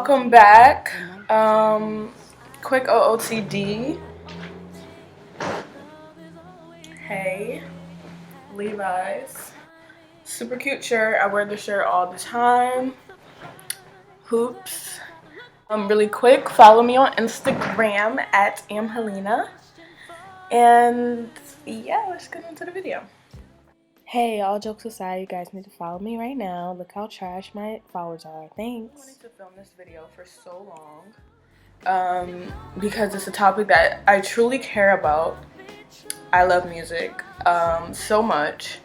Welcome back. Quick OOTD. Hey, Levi's. Super cute shirt. I wear the shirt all the time. Hoops. Really quick, follow me on Instagram at amhelena. And yeah, let's get into the video. Hey, all jokes aside, you guys need to follow me right now. Look how trash my followers are. Thanks. I wanted to film this video for so long because it's a topic that I truly care about. I love music so much,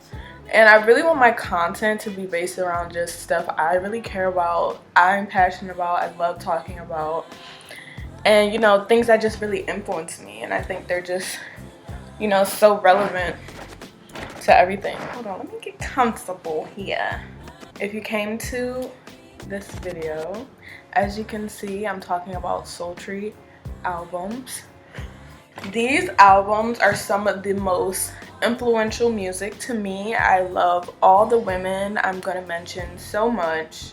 and I really want my content to be based around just stuff I really care about, I'm passionate about, I love talking about, and you know, things that just really influence me, and I think they're just, you know, so relevant to everything. Hold on, let me get comfortable here. If you came to this video, as you can see, I'm talking about Sultry albums. These albums are some of the most influential music to me. I love all the women I'm gonna mention so much.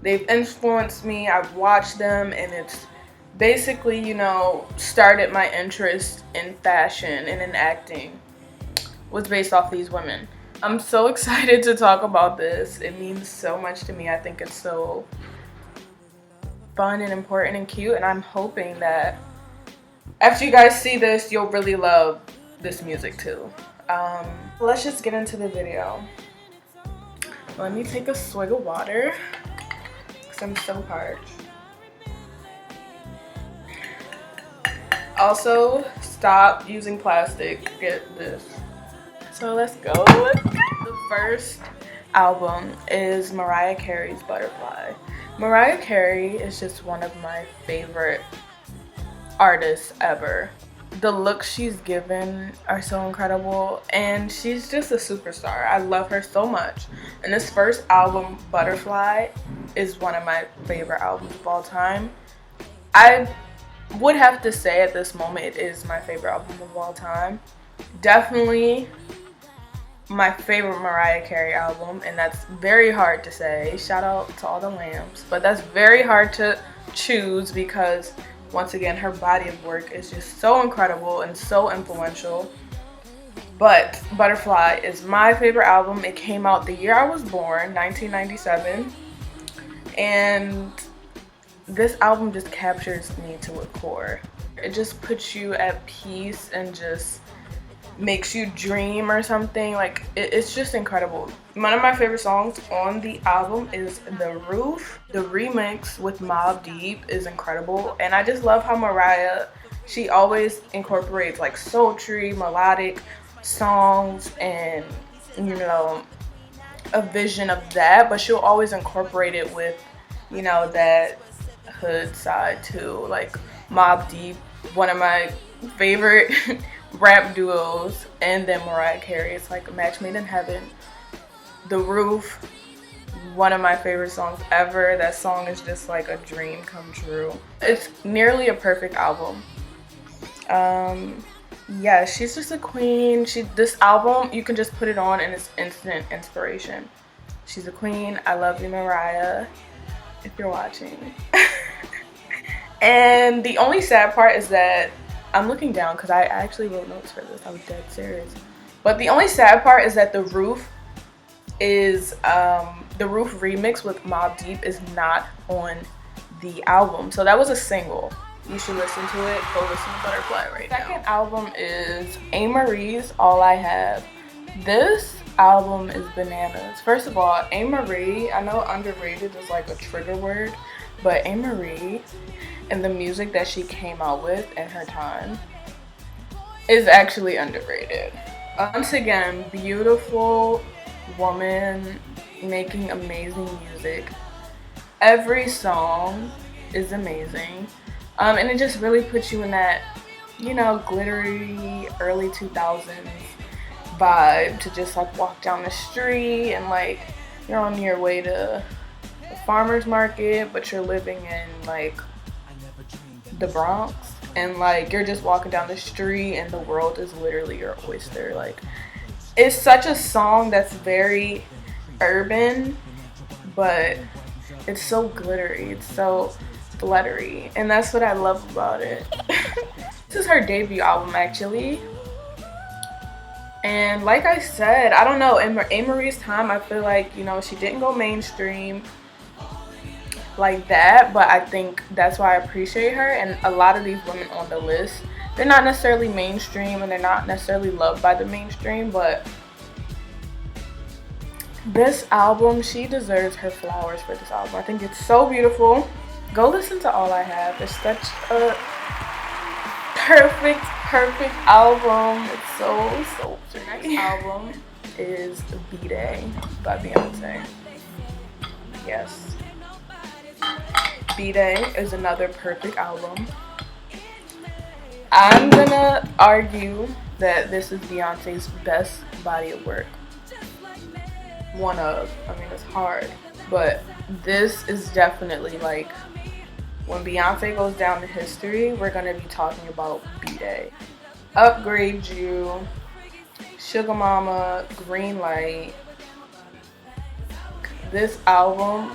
They've influenced me, I've watched them, and it's basically, you know, started my interest in fashion and in acting. Was based off these women. I'm so excited to talk about this. It means so much to me. I think it's so fun and important and cute, and I'm hoping that after you guys see this, you'll really love this music too. Let's just get into the video. Let me take a swig of water because I'm so parched. Also, stop using plastic. Get this. So let's go. The first album is Mariah Carey's Butterfly. Mariah Carey is just one of my favorite artists ever. The looks she's given are so incredible, and she's just a superstar. I love her so much. And this first album, Butterfly, is one of my favorite albums of all time. I would have to say at this moment it is my favorite album of all time. Definitely my favorite Mariah Carey album, and that's very hard to say. Shout out to all the lambs, but that's very hard to choose because once again, her body of work is just so incredible and so influential. But Butterfly is my favorite album. It came out the year I was born, 1997, and this album just captures me to a core. It just puts you at peace and just makes you dream or something. Like it's just incredible. One of my favorite songs on the album is The Roof. The remix with Mobb Deep is incredible, and I just love how Mariah, she always incorporates like sultry, melodic songs and, you know, a vision of that, but she'll always incorporate it with, you know, that hood side too. Like Mobb Deep, one of my favorite rap duos, and then Mariah Carey, it's like a match made in heaven. The Roof, one of my favorite songs ever. That song is just like a dream come true. It's nearly a perfect album. Yeah, she's just a queen. This album, you can just put it on and it's instant inspiration. She's a queen. I love you, Mariah, if you're watching. And the only sad part is that I'm looking down because I actually wrote notes for this. I was dead serious. But the only sad part is that The Roof is The Roof remix with Mobb Deep is not on the album. So that was a single. You should listen to it. Go listen to Butterfly right now. Second album is A.Marie's All I Have. This album is bananas. First of all, A.Marie, I know underrated is like a trigger word, but A.Marie and the music that she came out with in her time is actually underrated. Once again, beautiful woman making amazing music. Every song is amazing, and it just really puts you in that, you know, glittery early 2000s vibe to just like walk down the street and like you're on your way to the farmer's market, but you're living in like the Bronx, and like you're just walking down the street and the world is literally your oyster. Like, it's such a song that's very urban, but It's so glittery, it's so glittery, and that's what I love about it. This is her debut album actually, and like I said, I don't know, in Amerie's time, I feel like, you know, she didn't go mainstream like that, but I think that's why I appreciate her. And a lot of these women on the list, they're not necessarily mainstream and they're not necessarily loved by the mainstream, but this album, she deserves her flowers for this album. I think it's so beautiful. Go listen to All I Have. It's such a perfect album. It's so the next album is B-Day by Beyonce. Yes, B-Day is another perfect album. I'm gonna argue that this is Beyonce's best body of work. One of, I mean, it's hard, but this is definitely like, when Beyonce goes down to history, we're gonna be talking about B-Day. Upgrade You, Sugar Mama, Green Light. This album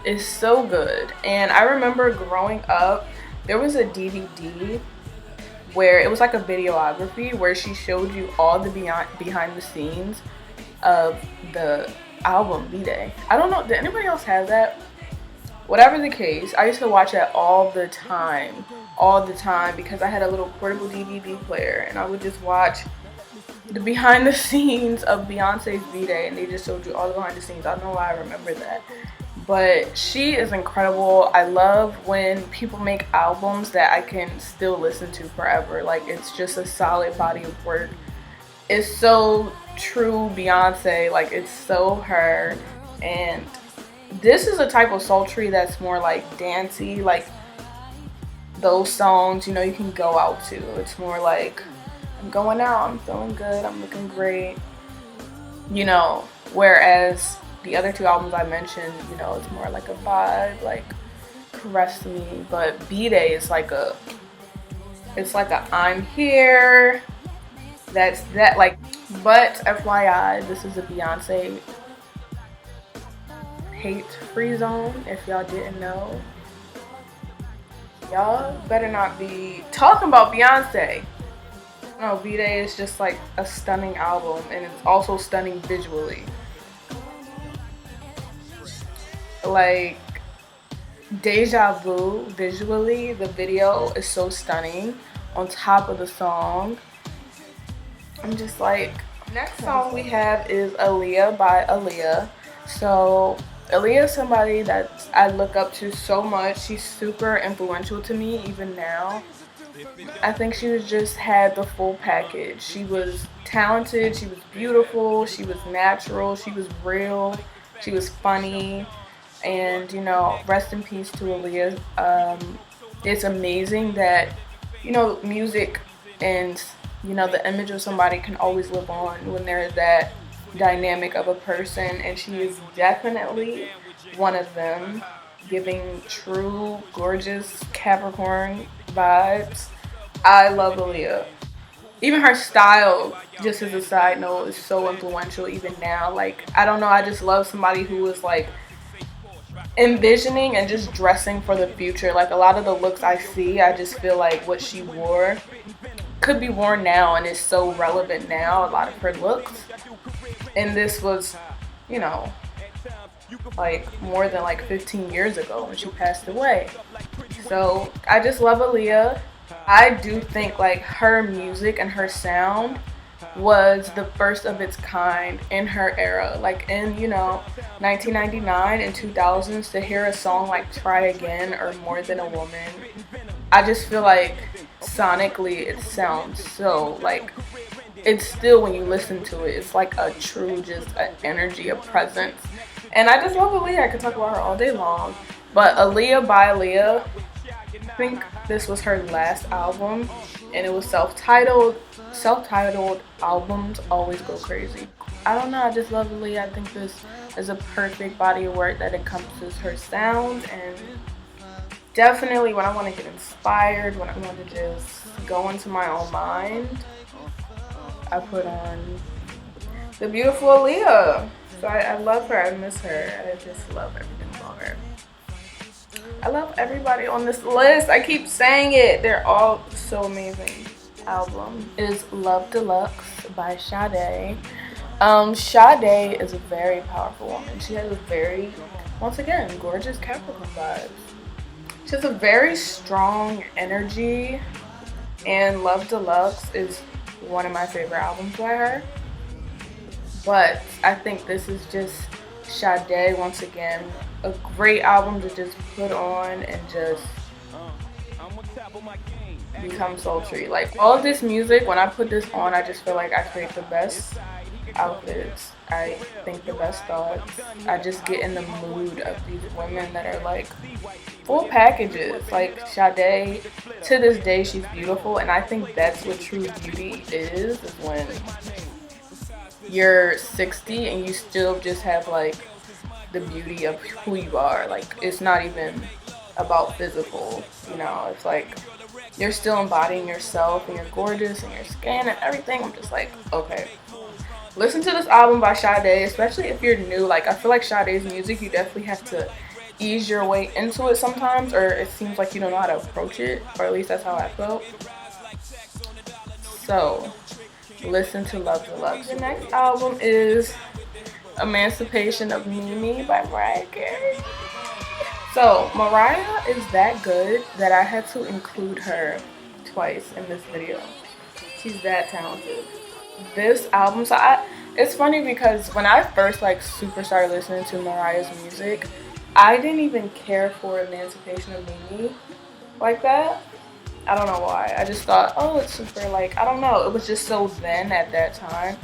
is so good. And I remember growing up, there was a DVD where it was like a videography where she showed you all the behind the scenes of the album B-Day. I don't know, did anybody else have that? Whatever the case, I used to watch that all the time because I had a little portable DVD player, and I would just watch the behind the scenes of Beyonce's B-Day, and they just showed you all the behind the scenes. I don't know why I remember that, but she is incredible. I love when people make albums that I can still listen to forever. Like, it's just a solid body of work. It's so true Beyonce, like, it's so her. And this is a type of sultry that's more like dancey, like those songs, you know, you can go out to. It's more like, I'm going out, I'm feeling good, I'm looking great, you know, whereas the other two albums I mentioned, you know, it's more like a vibe, like Caress Me. But B-Day is like it's like a I'm here, that's that, like. But FYI, this is a Beyonce hate-free zone, if y'all didn't know. Y'all better not be talking about Beyonce. No, B-Day is just like a stunning album, and it's also stunning visually. Like, Deja Vu, visually, the video is so stunning on top of the song. I'm just like, next song we have is Aaliyah by Aaliyah. So Aaliyah is somebody that I look up to so much. She's super influential to me even now. I think she was just had the full package. She was talented, she was beautiful, she was natural, she was real, she was funny, and, you know, rest in peace to Aaliyah. It's amazing that, you know, music and, you know, the image of somebody can always live on when there's that dynamic of a person, and she is definitely one of them, giving true gorgeous Capricorn vibes. I love Aaliyah. Even her style, just as a side note, is so influential even now. Like, I don't know, I just love somebody who is like envisioning and just dressing for the future. Like, a lot of the looks I see, I just feel like what she wore could be worn now and is so relevant now, a lot of her looks. And this was, you know, like more than like 15 years ago when she passed away. So I just love Aaliyah. I do think like her music and her sound was the first of its kind in her era. Like in, you know, 1999 and 2000s, to hear a song like Try Again or More Than a Woman, I just feel like sonically it sounds so like, it's still, when you listen to it, it's like a true just an energy, a presence. And I just love Aaliyah. I could talk about her all day long. But Aaliyah by Aaliyah, I think this was her last album, and it was self-titled. Self-titled albums always go crazy. I don't know, I just love Aaliyah. I think this is a perfect body of work that encompasses her sound, and definitely when I want to get inspired, when I want to just go into my own mind, I put on the beautiful Aaliyah. So I love her, I miss her, I just love everything about her. I love everybody on this list. I keep saying it. They're all so amazing. Album is Love Deluxe by Sade. Sade is a very powerful woman. She has a very, once again, gorgeous Capricorn vibes. She has a very strong energy, and Love Deluxe is one of my favorite albums by her. But I think this is just Sade, once again, a great album to just put on and just become sultry. Like, all of this music, when I put this on, I just feel like I create the best outfits. I think the best thoughts. I just get in the mood of these women that are like full packages. Like Sade, to this day, she's beautiful, and I think that's what true beauty is when you're 60 and you still just have like the beauty of who you are. Like, it's not even about physical, you know, it's like you're still embodying yourself and you're gorgeous and your skin and everything. I'm just like, okay. Listen to this album by Sade, especially if you're new. Like, I feel like Sade's music, you definitely have to ease your way into it sometimes, or it seems like you don't know how to approach it, or at least that's how I felt. So, listen to Love Deluxe. The next album is Emancipation of Mimi by Mariah Carey. So, Mariah is that good that I had to include her twice in this video. She's that talented. This album, it's funny because when I first like super started listening to Mariah's music, I didn't even care for Emancipation of Mimi like that. I don't know why. I just thought, oh, it's super, like, I don't know. It was just so then at that time,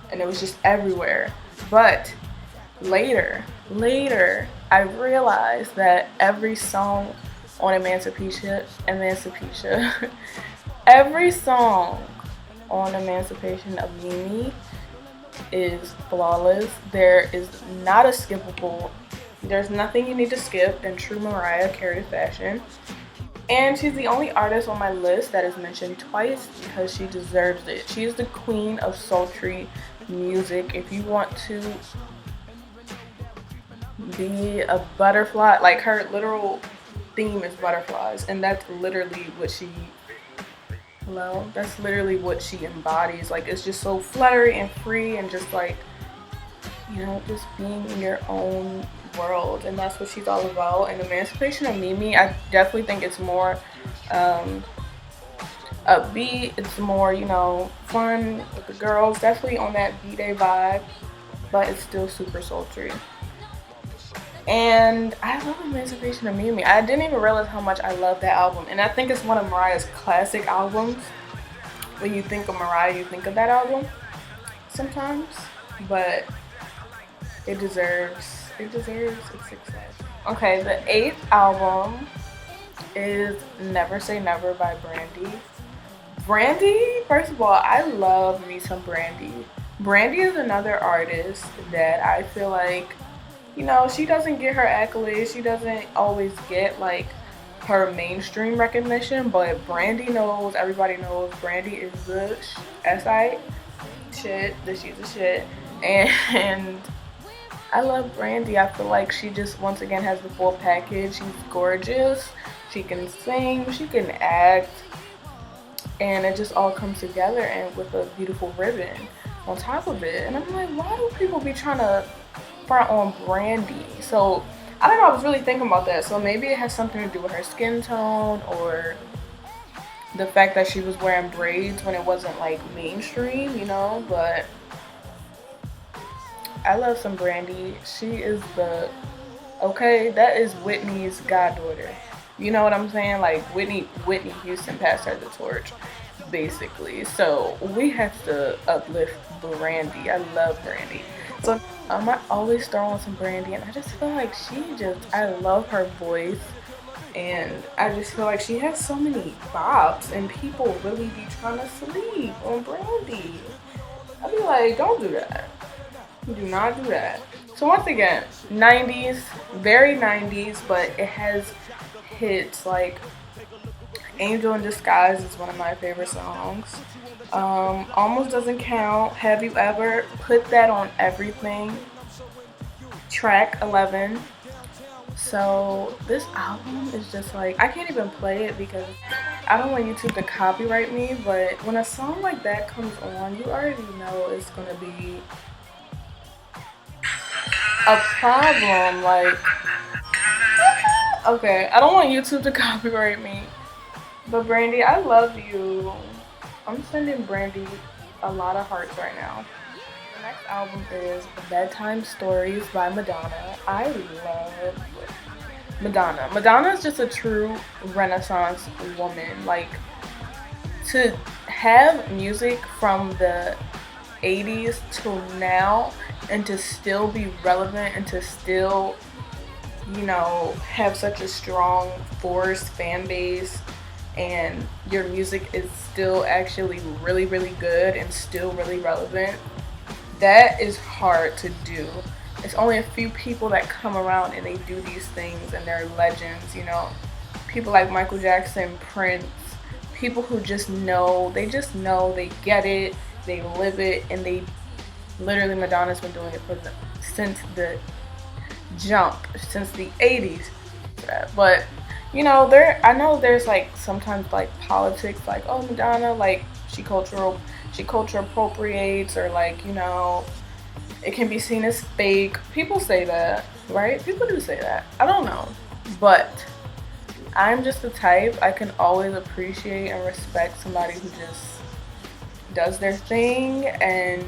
and it was just everywhere. But later, I realized that every song on Emancipation, every song on Emancipation of Mimi is flawless. There is not a skippable. There's nothing you need to skip in true Mariah Carey fashion. And she's the only artist on my list that is mentioned twice because she deserves it. She is the queen of sultry music. If you want to be a butterfly, like, her literal theme is butterflies, and that's literally what she embodies. Like, it's just so fluttery and free and just like, you know, just being in your own world, and that's what she's all about. And Emancipation of Mimi, I definitely think it's more upbeat, it's more, you know, fun with the girls, definitely on that B-Day vibe, but it's still super sultry. And I love Emancipation of Mimi. I didn't even realize how much I love that album, and I think it's one of Mariah's classic albums. When you think of Mariah, you think of that album sometimes, but it deserves its success. Okay, the 8th album is Never Say Never by Brandy. Brandy, first of all, I love me some Brandy. Brandy is another artist that I feel like, you know, she doesn't get her accolades. She doesn't always get like her mainstream recognition, but Brandy knows, everybody knows Brandy is the shit, that she's the shit. And I love Brandy. I feel like she just, once again, has the full package. She's gorgeous. She can sing. She can act. And it just all comes together, and with a beautiful ribbon on top of it. And I'm like, why do people be trying to front on Brandy? So, I don't know. I was really thinking about that. So maybe it has something to do with her skin tone, or the fact that she was wearing braids when it wasn't like mainstream, you know, but I love some Brandy. She is that is Whitney's goddaughter. You know what I'm saying? Like, Whitney Houston passed her the torch, basically. So we have to uplift Brandy. I love Brandy. So I might always throw on some Brandy, and I just feel like I love her voice, and I just feel like she has so many bops, and people really be trying to sleep on Brandy. I'd be like, don't do that. Do not do that. So once again, 90s, very 90s, but it has hits like Angel in Disguise is one of my favorite songs. Almost Doesn't Count, Have You Ever, put that on everything. Track 11, So this album is just like, I can't even play it because I don't want YouTube to copyright me, but when a song like that comes on, you already know it's gonna be a problem. Like, okay, I don't want YouTube to copyright me, but Brandy, I love you. I'm sending Brandy a lot of hearts right now. The next album is Bedtime Stories by Madonna. I love Madonna. Madonna is just a true Renaissance woman. Like, to have music from the 80s till now and to still be relevant and to still, you know, have such a strong force fan base, and your music is still actually really, really good and still really relevant, that is hard to do. It's only a few people that come around and they do these things and they're legends, you know. People like Michael Jackson, Prince, people who just know, they get it, they live it, and they literally, Madonna's been doing it since the jump, since the 80s. But you know, I know there's like sometimes like politics, like, oh, Madonna, like she culture appropriates, or like, you know, it can be seen as fake. People say that, right? People do say that. I don't know, but I'm just the type, I can always appreciate and respect somebody who just does their thing, and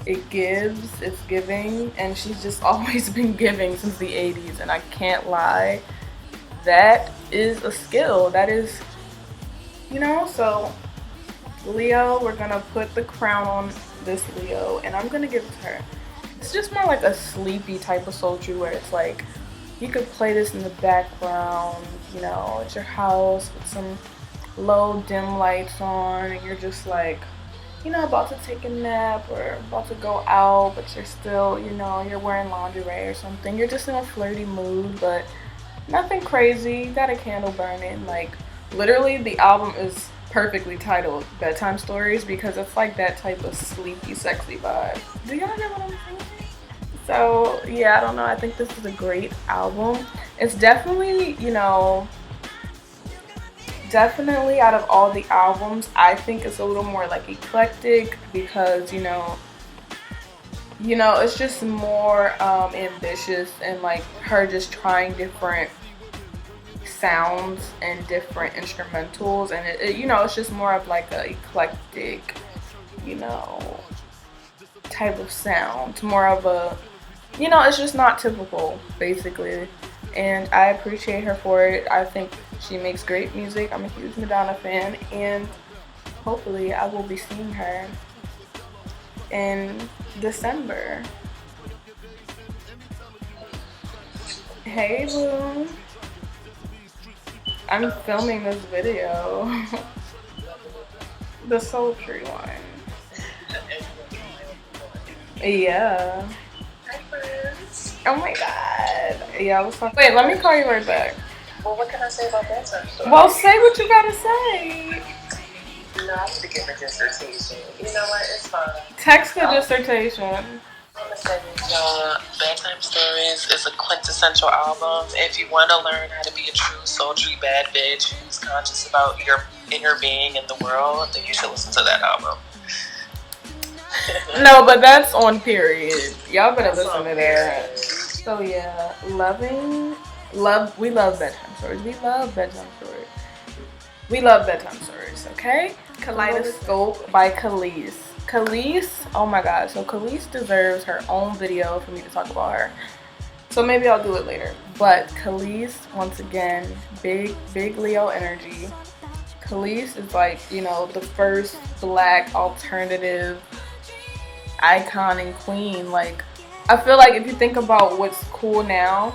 it's giving, and she's just always been giving since the 80s, and I can't lie, that is a skill. That is, you know. So Leo, we're gonna put the crown on this Leo, and I'm gonna give it to her. It's just more like a sleepy type of sultry, where it's like you could play this in the background, you know, at your house with some low dim lights on, and you're just like, you know, about to take a nap or about to go out, but you're still, you know, you're wearing lingerie or something. You're just in a flirty mood, but nothing crazy. You got a candle burning. Like, literally, the album is perfectly titled Bedtime Stories because it's like that type of sleepy, sexy vibe. Do y'all get what I'm saying? So, yeah, I don't know. I think this is a great album. It's definitely, you know, definitely out of all the albums, I think it's a little more like eclectic because, you know, it's just more ambitious, and like her just trying different sounds and different instrumentals, and it you know, it's just more of like a eclectic, you know, type of sound. It's more of a, you know, it's just not typical, basically, and I appreciate her for it. I think she makes great music. I'm a huge Madonna fan, and hopefully I will be seeing her in December. Hey, boo. I'm filming this video. The Sultry one. Yeah. Hi, friends. Oh my god. Yeah, I was talking. Wait, let me call you right back. Well, what can I say about that time? Well, say what you gotta say. No, I need to give a dissertation. You know what? It's fine. Text the dissertation. I'm gonna say this, y'all. Bedtime Stories is a quintessential album. If you want to learn how to be a true sultry bad bitch who's conscious about your inner being in the world, then you should listen to that album. No, but that's on period. Y'all better listen to that. So yeah, we love bedtime stories. We love bedtime stories. We love bedtime stories, okay? Kaleidoscope by Khalees. Khalees, oh my god. So Khalees deserves her own video for me to talk about her. So maybe I'll do it later. But Khalees, once again, big Leo energy. Khalees is like, you know, the first black alternative icon and queen. Like, I feel like if you think about what's cool now,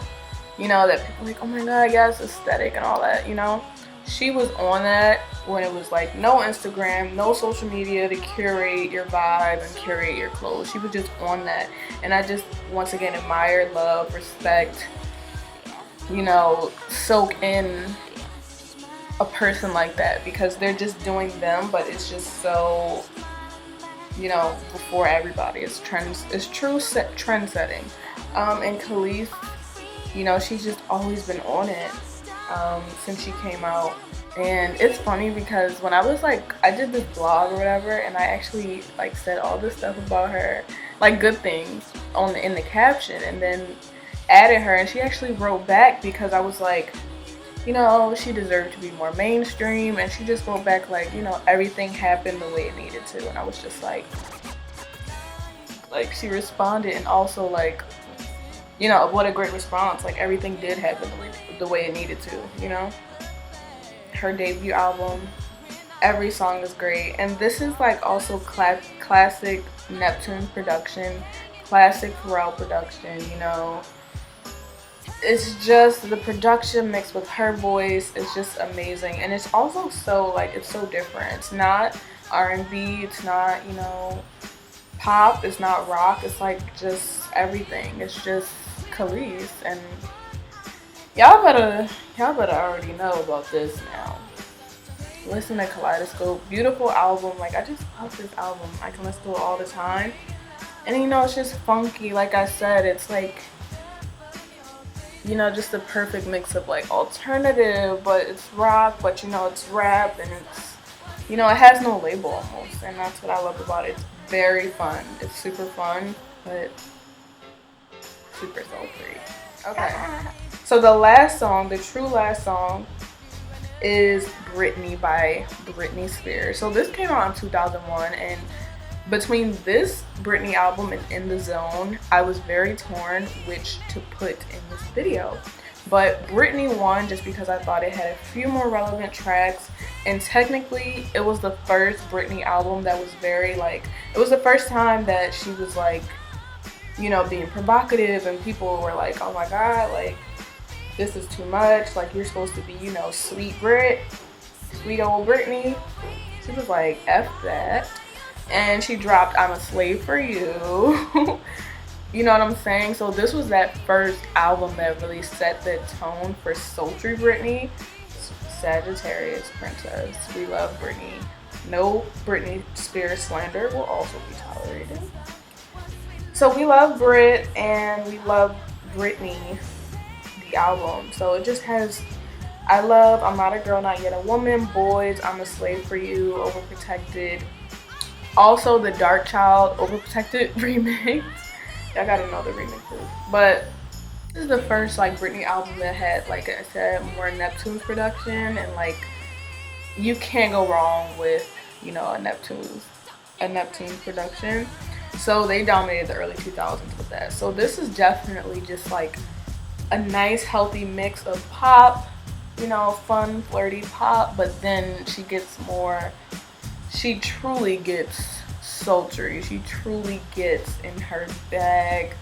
you know, that people are like, oh my god, yeah, it's aesthetic and all that, you know. She was on that when it was like no Instagram, no social media to curate your vibe and curate your clothes. She was just on that. And I just, once again, admire, love, respect, you know, soak in a person like that, because they're just doing them, but it's just so, you know, before everybody. It's true trend setting. And Khalees You know, she's just always been on it since she came out. And it's funny because when I was like, I did this vlog or whatever, and I actually like said all this stuff about her, like good things in the caption, and then added her, and she actually wrote back because I was like, you know, she deserved to be more mainstream, and she just wrote back like, you know, everything happened the way it needed to, and I was just like she responded, and also like, you know, what a great response. Like everything did happen the way it needed to, you know. Her debut album, every song is great, and this is like also classic Neptune production, classic Pharrell production, you know. It's just the production mixed with her voice is just amazing, and it's also so like, it's so different. It's not R&B, it's not, you know, pop, it's not rock, it's like just everything. It's just Khalees, and y'all better already know about this now. Listen to Kaleidoscope, beautiful album. Like I just love this album. I can listen to it all the time, and you know, it's just funky. Like I said, it's like, you know, just the perfect mix of like alternative, but it's rock, but you know, it's rap, and it's, you know, it has no label almost, and that's what I love about it. It's very fun. It's super fun, but super sultry. Okay. So the last song, the true last song, is Britney by Britney Spears. So this came out in 2001, and between this Britney album and In the Zone, I was very torn which to put in this video. But Britney won just because I thought it had a few more relevant tracks, and technically it was the first Britney album that was very like, it was the first time that she was like, you know, being provocative, and people were like, oh my god, like this is too much, like you're supposed to be, you know, sweet Brit, sweet old Britney. She was like, F that. And she dropped I'm a Slave for You. You know what I'm saying? So this was that first album that really set the tone for sultry Britney. Sagittarius Princess. We love Britney. No Britney Spears slander will also be tolerated. So we love Brit, and we love Britney, the album. So it just has, I love I'm Not a Girl, Not Yet a Woman, Boys, I'm a Slave for You, Overprotected. Also the Dark Child Overprotected remix. I gotta know the remixes. But this is the first like Britney album that had, like I said, more Neptune's production, and like you can't go wrong with, you know, a Neptune's production. So they dominated the early 2000s with that. So this is definitely just like a nice healthy mix of pop, you know, fun flirty pop, but then she gets more, she truly gets sultry. She truly gets in her bag.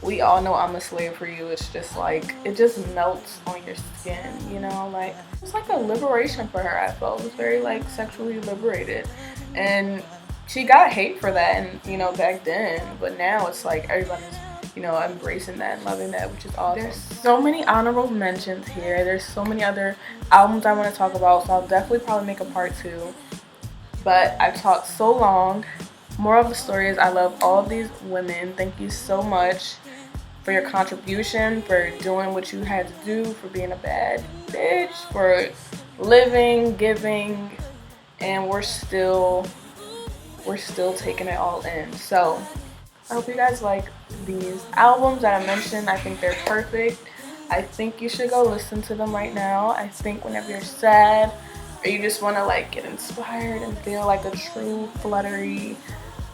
We all know I'm a Slave for You. It's just like, it just melts on your skin, you know, like it's like a liberation for her. I felt it was very like sexually liberated, and she got hate for that, and you know, back then, but now it's like everybody's, you know, embracing that and loving that, which is awesome. There's so many honorable mentions here. There's so many other albums I want to talk about, so I'll definitely probably make a part 2. But I've talked so long. Moral of the story is I love all of these women. Thank you so much for your contribution, for doing what you had to do, for being a bad bitch, for living, giving, and we're still taking it all in. So I hope you guys like these albums that I mentioned. I think they're perfect. I think you should go listen to them right now. I think whenever you're sad or you just want to like get inspired and feel like a true fluttery,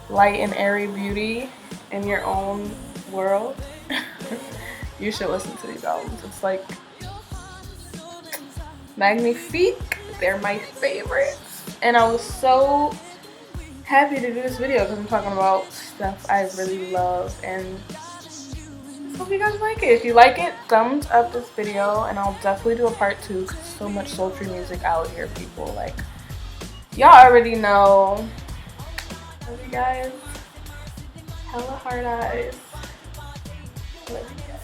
light and airy beauty in your own world, you should listen to these albums. It's like magnifique. They're my favorites, and I was so happy to do this video because I'm talking about stuff I really love, and I hope you guys like it. If you like it, thumbs up this video, and I'll definitely do a part 2 because there's so much sultry music out here, people. Like, y'all already know. Love you guys. Hella hard eyes. Love you guys.